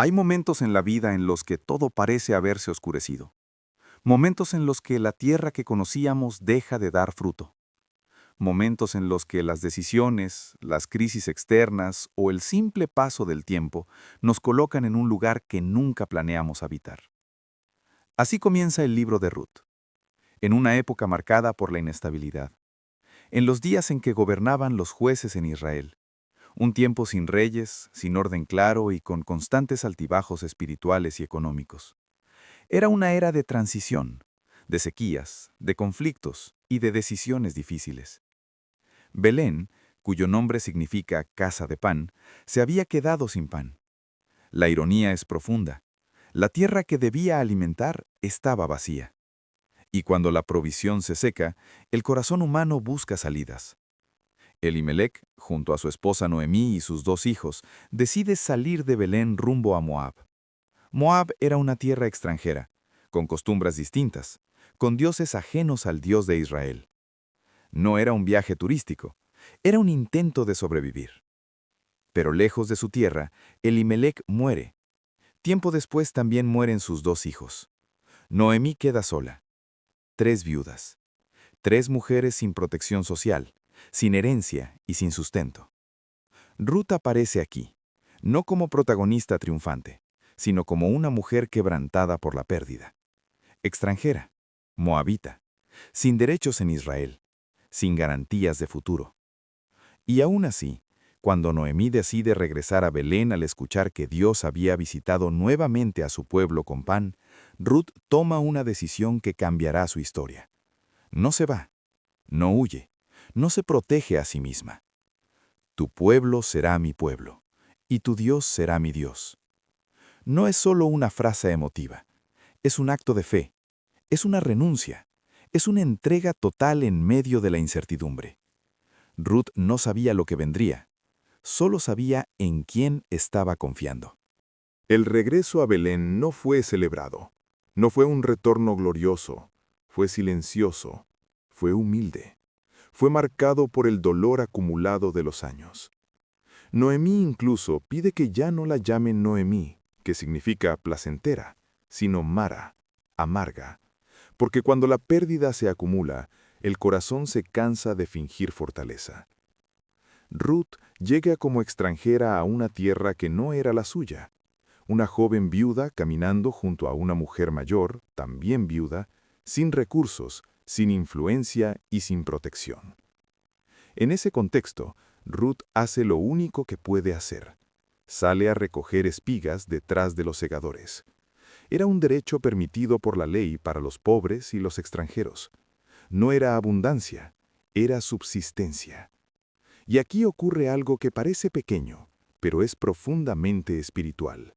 Hay momentos en la vida en los que todo parece haberse oscurecido. Momentos en los que la tierra que conocíamos deja de dar fruto. Momentos en los que las decisiones, las crisis externas o el simple paso del tiempo nos colocan en un lugar que nunca planeamos habitar. Así comienza el libro de Ruth, en una época marcada por la inestabilidad, en los días en que gobernaban los jueces en Israel, un tiempo sin reyes, sin orden claro y con constantes altibajos espirituales y económicos. Era una era de transición, de sequías, de conflictos y de decisiones difíciles. Belén, cuyo nombre significa casa de pan, se había quedado sin pan. La ironía es profunda. La tierra que debía alimentar estaba vacía. Y cuando la provisión se seca, el corazón humano busca salidas. Elimelec, junto a su esposa Noemí y sus 2 hijos, decide salir de Belén rumbo a Moab. Moab era una tierra extranjera, con costumbres distintas, con dioses ajenos al Dios de Israel. No era un viaje turístico, era un intento de sobrevivir. Pero lejos de su tierra, Elimelec muere. Tiempo después también mueren sus 2 hijos. Noemí queda sola. 3 viudas. 3 mujeres sin protección social, sin herencia y sin sustento. Ruth aparece aquí, no como protagonista triunfante, sino como una mujer quebrantada por la pérdida. Extranjera, moabita, sin derechos en Israel, sin garantías de futuro. Y aún así, cuando Noemí decide regresar a Belén al escuchar que Dios había visitado nuevamente a su pueblo con pan, Ruth toma una decisión que cambiará su historia. No se va, no huye, no se protege a sí misma. Tu pueblo será mi pueblo, y tu Dios será mi Dios. No es solo una frase emotiva, es un acto de fe, es una renuncia, es una entrega total en medio de la incertidumbre. Ruth no sabía lo que vendría, solo sabía en quién estaba confiando. El regreso a Belén no fue celebrado, no fue un retorno glorioso, fue silencioso, fue humilde, fue marcado por el dolor acumulado de los años. Noemí incluso pide que ya no la llamen Noemí, que significa placentera, sino Mara, amarga, porque cuando la pérdida se acumula, el corazón se cansa de fingir fortaleza. Ruth llega como extranjera a una tierra que no era la suya. Una joven viuda caminando junto a una mujer mayor, también viuda, sin recursos, sin influencia y sin protección. En ese contexto, Ruth hace lo único que puede hacer. Sale a recoger espigas detrás de los segadores. Era un derecho permitido por la ley para los pobres y los extranjeros. No era abundancia, era subsistencia. Y aquí ocurre algo que parece pequeño, pero es profundamente espiritual.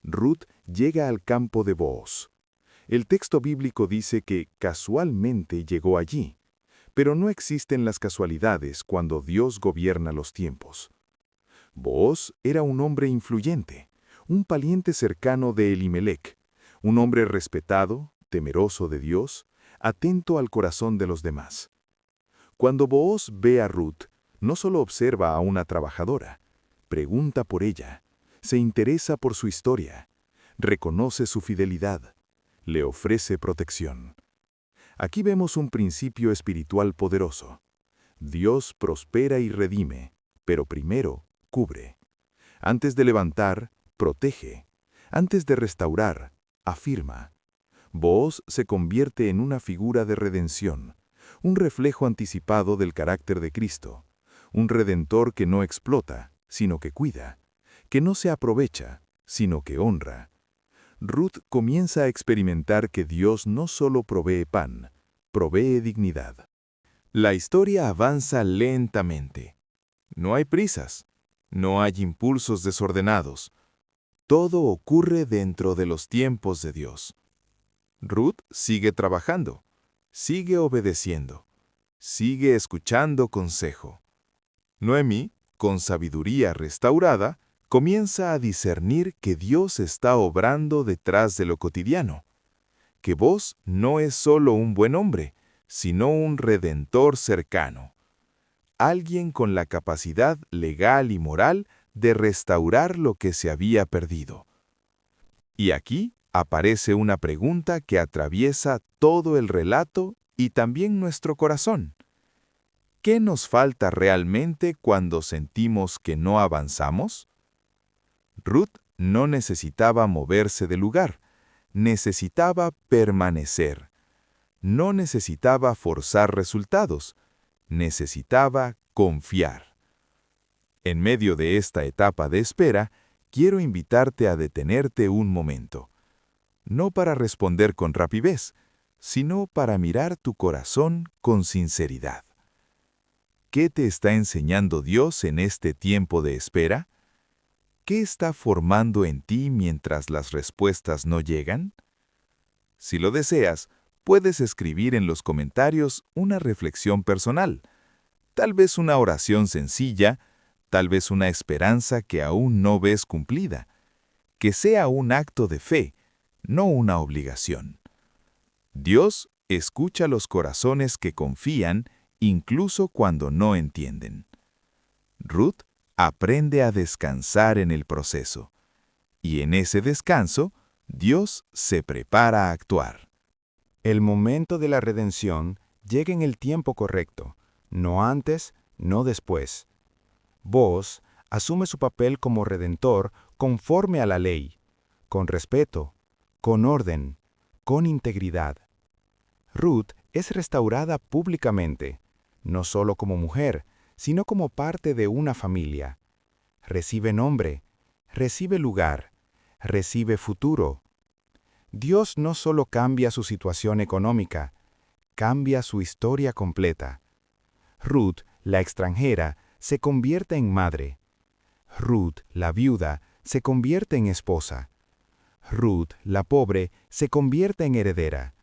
Ruth llega al campo de Booz. El texto bíblico dice que casualmente llegó allí, pero no existen las casualidades cuando Dios gobierna los tiempos. Booz era un hombre influyente, un pariente cercano de Elimelec, un hombre respetado, temeroso de Dios, atento al corazón de los demás. Cuando Booz ve a Ruth, no solo observa a una trabajadora, pregunta por ella, se interesa por su historia, reconoce su fidelidad, le ofrece protección. Aquí vemos un principio espiritual poderoso. Dios prospera y redime, pero primero cubre. Antes de levantar, protege. Antes de restaurar, afirma. Booz se convierte en una figura de redención, un reflejo anticipado del carácter de Cristo, un redentor que no explota, sino que cuida, que no se aprovecha, sino que honra. Ruth comienza a experimentar que Dios no solo provee pan, provee dignidad. La historia avanza lentamente. No hay prisas, no hay impulsos desordenados. Todo ocurre dentro de los tiempos de Dios. Ruth sigue trabajando, sigue obedeciendo, sigue escuchando consejo. Noemí, con sabiduría restaurada, comienza a discernir que Dios está obrando detrás de lo cotidiano, que Booz no es solo un buen hombre, sino un redentor cercano, alguien con la capacidad legal y moral de restaurar lo que se había perdido. Y aquí aparece una pregunta que atraviesa todo el relato y también nuestro corazón. ¿Qué nos falta realmente cuando sentimos que no avanzamos? Ruth no necesitaba moverse del lugar, necesitaba permanecer. No necesitaba forzar resultados, necesitaba confiar. En medio de esta etapa de espera, quiero invitarte a detenerte un momento. No para responder con rapidez, sino para mirar tu corazón con sinceridad. ¿Qué te está enseñando Dios en este tiempo de espera? ¿Qué está formando en ti mientras las respuestas no llegan? Si lo deseas, puedes escribir en los comentarios una reflexión personal, tal vez una oración sencilla, tal vez una esperanza que aún no ves cumplida. Que sea un acto de fe, no una obligación. Dios escucha los corazones que confían incluso cuando no entienden. Ruth aprende a descansar en el proceso. Y en ese descanso, Dios se prepara a actuar. El momento de la redención llega en el tiempo correcto, no antes, no después. Boaz asume su papel como redentor conforme a la ley, con respeto, con orden, con integridad. Ruth es restaurada públicamente, no solo como mujer, sino como parte de una familia. Recibe nombre, recibe lugar, recibe futuro. Dios no solo cambia su situación económica, cambia su historia completa. Ruth, la extranjera, se convierte en madre. Ruth, la viuda, se convierte en esposa. Ruth, la pobre, se convierte en heredera.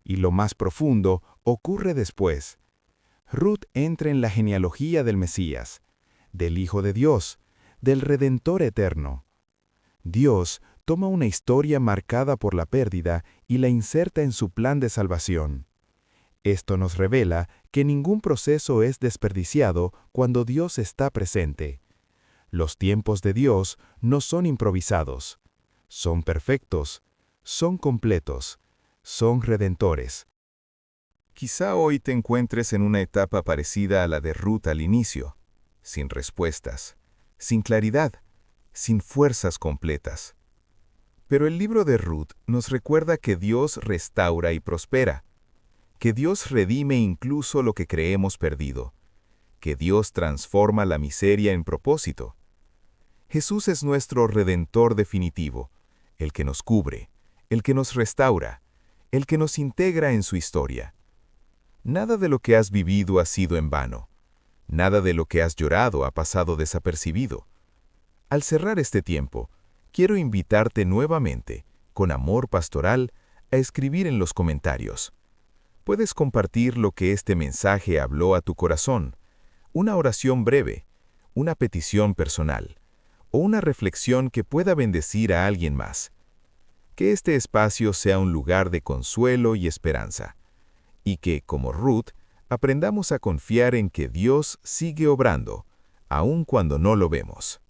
Y lo más profundo ocurre después. Ruth entra en la genealogía del Mesías, del Hijo de Dios, del Redentor eterno. Dios toma una historia marcada por la pérdida y la inserta en su plan de salvación. Esto nos revela que ningún proceso es desperdiciado cuando Dios está presente. Los tiempos de Dios no son improvisados. Son perfectos, son completos, son redentores. Quizá hoy te encuentres en una etapa parecida a la de Ruth al inicio, sin respuestas, sin claridad, sin fuerzas completas. Pero el libro de Ruth nos recuerda que Dios restaura y prospera, que Dios redime incluso lo que creemos perdido, que Dios transforma la miseria en propósito. Jesús es nuestro Redentor definitivo, el que nos cubre, el que nos restaura, el que nos integra en su historia. Nada de lo que has vivido ha sido en vano. Nada de lo que has llorado ha pasado desapercibido. Al cerrar este tiempo, quiero invitarte nuevamente, con amor pastoral, a escribir en los comentarios. Puedes compartir lo que este mensaje habló a tu corazón, una oración breve, una petición personal, o una reflexión que pueda bendecir a alguien más. Que este espacio sea un lugar de consuelo y esperanza, y que, como Ruth, aprendamos a confiar en que Dios sigue obrando, aun cuando no lo vemos.